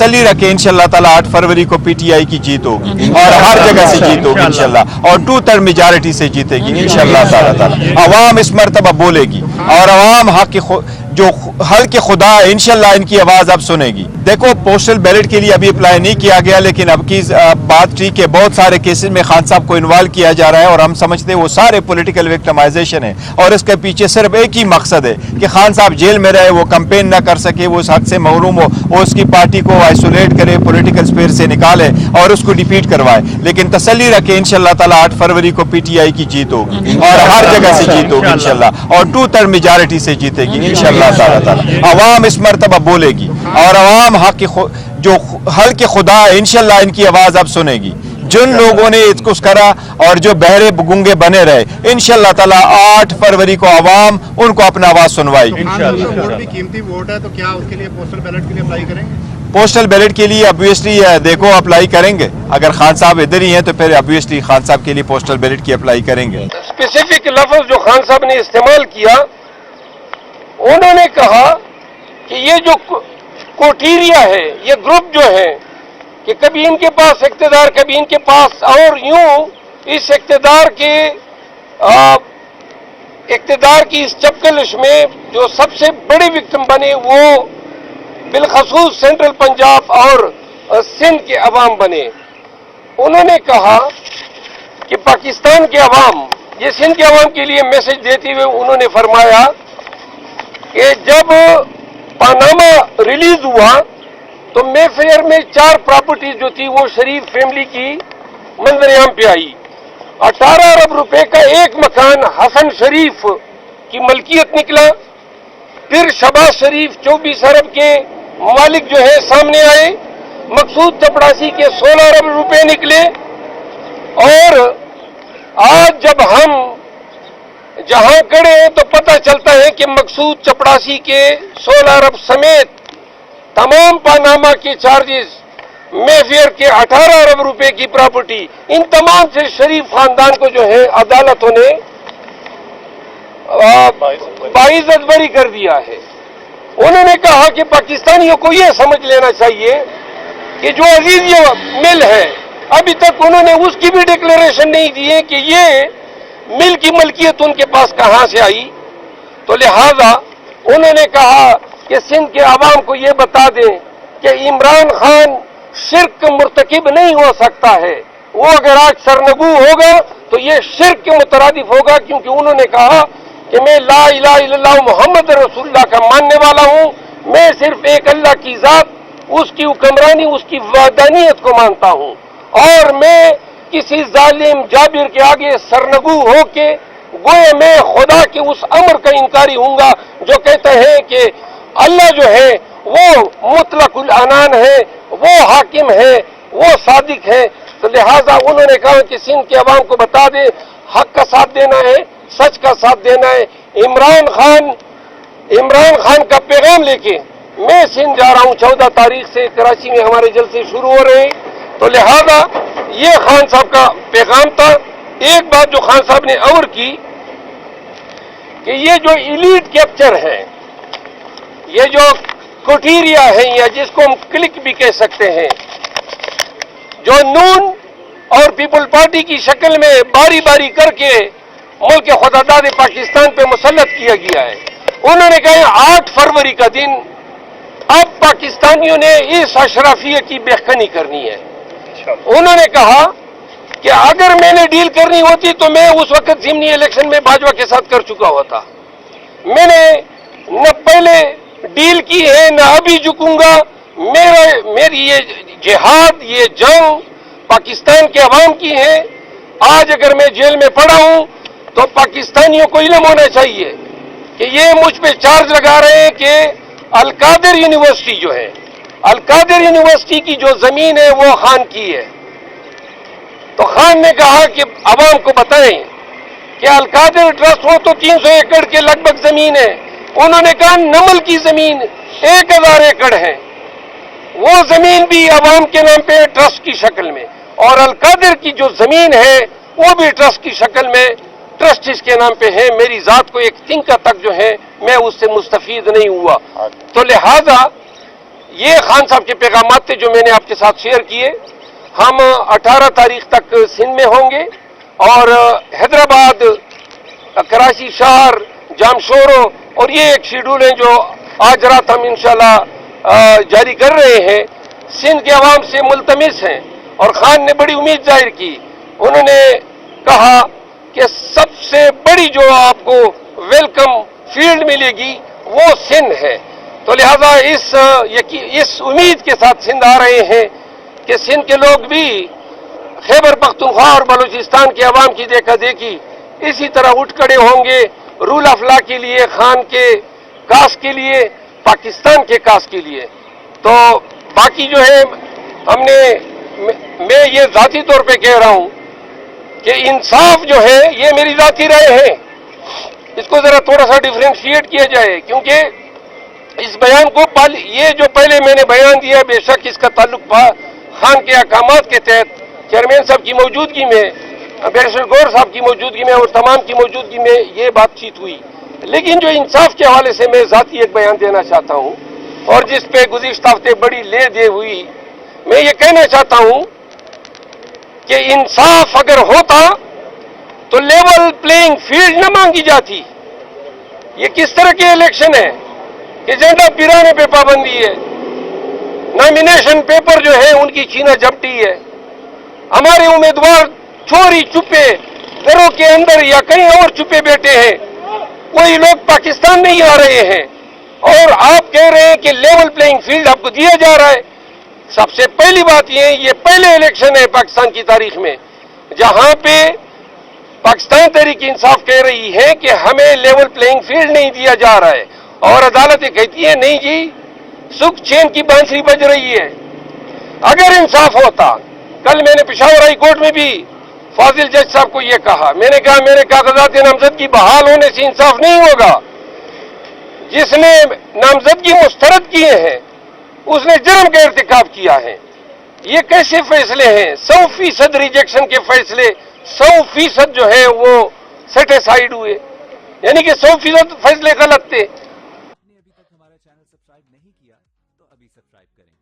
तसल्ली रखें इंशाल्लाह ताला 8 फरवरी को पीटीआई की जीत होगी और हर जगह से जीत होगी इंशाल्लाह, और 2/3 मेजॉरिटी से जीतेगी इंशाल्लाह ताला। अवाम इस मरतबा बोलेगी और अवाम जो हल के खुदा है इंशाल्लाह इनकी आवाज अब सुनेगी। देखो पोस्टल बैलेट के लिए अभी अप्लाई नहीं किया गया, लेकिन अब की बात ठीक है, बहुत सारे केसेस में खान साहब को इन्वॉल्व किया जा रहा है और हम समझते हैं वो सारे पॉलिटिकल विक्टिमाइजेशन है और इसके पीछे सिर्फ एक ही मकसद है कि खान साहब जेल में रहे, वो कैंपेन ना कर सके, वो उस हक से महरूम हो, वो उसकी पार्टी को आइसोलेट करे, पॉलिटिकल स्फीयर से निकाले और उसको डिफीट करवाए। लेकिन तसल्ली रखें इंशाल्लाह ताला 8 फरवरी को पीटीआई की जीत होगी और हर जगह से जीत होगी इंशाल्लाह, और 2/3 मेजॉरिटी से जीतेगी इंशाल्लाह ताला। अवाम इस मरतबा बोलेगी और अवाम जो हल के खुदा है इंशाल्लाह इनकी आवाज अब सुनेगी। जिन लोगों ने इसको करा और जो बहरे गुंगे बने रहे इंशाल्लाह ताला 8 फरवरी को अवाम उनको अपना आवाज सुनवाई। वोट भी कीमती वोट है, तो क्या उसके लिए पोस्टल बैलेट के लिए अप्लाई करेंगे? पोस्टल बैलेट के लिए ऑब्वियसली देखो अप्लाई करेंगे, अगर खान साहब इधर ही हैं तो फिर ऑब्वियसली खान साहब के लिए पोस्टल बैलेट की अप्लाई करेंगे। स्पेसिफिक लफ्ज जो खान साहब ने इस्तेमाल किया, उन्होंने कहा कि ये जो कोटीरिया है, ये ग्रुप जो है कि कभी इनके पास इख्तिदार, कभी इनके पास, और यूं इस इख्तिदार की इस चपकलिश में जो सबसे बड़े विक्टिम बने वो बिलखसूस सेंट्रल पंजाब और सिंध के अवाम बने। उन्होंने कहा कि पाकिस्तान के अवाम, ये सिंध के अवाम के लिए मैसेज देते हुए उन्होंने फरमाया कि जब पानामा रिलीज हुआ तो मेफेयर में 4 प्रॉपर्टीज जो थी वो शरीफ फैमिली की मंजरेआम पे आई। 18 अरब रुपए का एक मकान हसन शरीफ की मलकियत निकला। फिर शबाज शरीफ 24 अरब के मालिक जो है सामने आए। मकसूद चपड़ासी के 16 अरब रुपए निकले। और आज जब हम जहां खड़े हैं तो पता चलता है कि मकसूद चपड़ासी के 16 अरब समेत तमाम पानामा के चार्जेस, मेफेयर के 18 अरब रुपए की प्रॉपर्टी, इन तमाम से शरीफ खानदान को जो है अदालतों ने बाइज्जत बरी कर दिया है। उन्होंने कहा कि पाकिस्तानियों को यह समझ लेना चाहिए कि जो अजीजिया मिल है, अभी तक उन्होंने उसकी भी डिक्लेरेशन नहीं दी है कि ये मिल की मलकियत उनके पास कहां से आई। तो लिहाजा उन्होंने कहा कि सिंध के आवाम को ये बता दें कि इमरान खान शिर्क मुर्तकिब नहीं हो सकता है। वो अगर आज सरनगू होगा तो ये शिर्क के मुतरादिफ होगा, क्योंकि उन्होंने कहा कि मैं ला इलाहा इल्लल्लाह मुहम्मद रसूलुल्लाह का मानने वाला हूं। मैं सिर्फ एक अल्लाह की जात, उसकी हुक्मरानी, उसकी वहदानियत को मानता हूं और मैं किसी जालिम जाबिर के आगे सरनगू होके गोए मैं खुदा के उस अमर का इनकारी हूंगा जो कहते हैं कि अल्लाह जो है वो मुतलकुल अनान है, वो हाकिम है, वो सादिक है। तो लिहाजा उन्होंने कहा कि सिंध के अवाम को बता दे, हक का साथ देना है, सच का साथ देना है। इमरान खान का पैगाम लेके मैं सिंध जा रहा हूं। 14 तारीख से कराची में हमारे जलसे शुरू हो रहे हैं। तो लिहाजा ये खान साहब का पैगाम था। एक बात जो खान साहब ने और की कि ये जो इलीट कैप्चर है, ये जो कोटीरिया है या जिसको हम क्लिक भी कह सकते हैं, जो नून और पीपल पार्टी की शक्ल में बारी बारी करके मुल्क खुदादाद पाकिस्तान पे मुसल्लत किया गया है, उन्होंने कहा 8 फरवरी का दिन अब पाकिस्तानियों ने इस अशराफियत की बेखनी करनी है। उन्होंने कहा कि अगर मैंने डील करनी होती तो मैं उस वक्त ज़िमनी इलेक्शन में भाजपा के साथ कर चुका होता। मैंने न पहले डील की है न अभी झुकूंगा। मेरी ये जिहाद, ये जंग पाकिस्तान के अवाम की है। आज अगर मैं जेल में पड़ा हूं तो पाकिस्तानियों को इल्म होना चाहिए कि ये मुझ पे चार्ज लगा रहे हैं कि अल-कादिर यूनिवर्सिटी जो है, अल-कादिर यूनिवर्सिटी की जो जमीन है वो खान की है। तो खान ने कहा कि अवाम को बताएं कि अल-कादिर ट्रस्ट हो तो 300 एकड़ के लगभग जमीन है। उन्होंने कहा नमल की जमीन 1000 एकड़ है, वो जमीन भी अवाम के नाम पे ट्रस्ट की शक्ल में, और अल-कादिर की जो जमीन है वो भी ट्रस्ट की शक्ल में ट्रस्टीज के नाम पे है। मेरी जात को एक तिनका तक जो है मैं उससे मुस्तफीद नहीं हुआ। तो लिहाजा یہ خان صاحب کے پیغامات تھے جو میں نے آپ کے ساتھ شیئر کیے. ہم 18 تاریخ تک سندھ میں ہوں گے اور حیدرآباد، کراچی شہر، جامشورو، اور یہ ایک شیڈول ہے جو آج رات ہم انشاءاللہ جاری کر رہے ہیں. سندھ کے عوام سے ملتمس ہیں اور خان نے بڑی امید ظاہر کی. انہوں نے کہا کہ سب سے بڑی جو آپ کو ویلکم فیلڈ ملے گی وہ سندھ ہے. تو لہذا اس امید کے ساتھ سندھ آ رہے ہیں کہ سندھ کے لوگ بھی خیبر پختونخوا اور بلوچستان کے عوام کی دیکھا دیکھی اسی طرح اٹھ کھڑے ہوں گے رول آف لا کے لیے، خان کے کاس کے لیے، پاکستان کے کاس کے لیے. تو باقی جو ہے میں یہ ذاتی طور پہ کہہ رہا ہوں کہ انصاف جو ہے یہ میری ذاتی رائے ہے، اس کو ذرا تھوڑا سا ڈیفرینشیٹ کیا جائے، کیونکہ اس بیان کو یہ جو پہلے میں نے بیان دیا بے شک اس کا تعلق خان کے احکامات کے تحت چیئرمین صاحب کی موجودگی میں، بیرسٹر گور صاحب کی موجودگی میں اور تمام کی موجودگی میں یہ بات چیت ہوئی. لیکن جو انصاف کے حوالے سے میں ذاتی ایک بیان دینا چاہتا ہوں اور جس پہ گزشتہ ہفتے بڑی لے دے ہوئی، میں یہ کہنا چاہتا ہوں کہ انصاف اگر ہوتا تو لیول پلینگ فیلڈ نہ مانگی جاتی. یہ کس طرح کے الیکشن ہے کہ ایجنڈا پیرانے پہ پابندی ہے، نامینیشن پیپر جو ہے ان کی چھینا جھپٹی ہے، ہمارے امیدوار چوری چھپے گھروں کے اندر یا کہیں اور چھپے بیٹھے ہیں، کوئی لوگ پاکستان نہیں آ رہے ہیں، اور آپ کہہ رہے ہیں کہ لیول پلینگ فیلڈ آپ کو دیا جا رہا ہے. سب سے پہلی بات یہ پہلے الیکشن ہے پاکستان کی تاریخ میں جہاں پہ پاکستان تحریک انصاف کہہ رہی ہے کہ ہمیں لیول پلینگ فیلڈ نہیں دیا جا رہا ہے، اور عدالتیں کہتی ہے نہیں جی سکھ چین کی بانسری بج رہی ہے. اگر انصاف ہوتا، کل میں نے پشاور ہائی کورٹ میں بھی فاضل جج صاحب کو یہ کہا، میں نے کہا میرے کاغذات نامزدگی بحال ہونے سے انصاف نہیں ہوگا. جس نے نامزدگی مسترد کیے ہیں اس نے جرم کا ارتکاب کیا ہے. یہ کیسے فیصلے ہیں؟ 100% ریجیکشن کے فیصلے 100% جو ہے وہ سیٹیسائیڈ ہوئے، یعنی کہ 100% فیصلے غلط تھے. آپ نے ابھی تک ہمارا چینل سبسکرائب نہیں کیا تو ابھی سبسکرائب کریں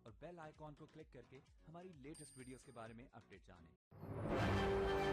اور بیل آئیکن کو کلک کر کے ہماری لیٹسٹ ویڈیوز کے بارے میں اپڈیٹ جانیں.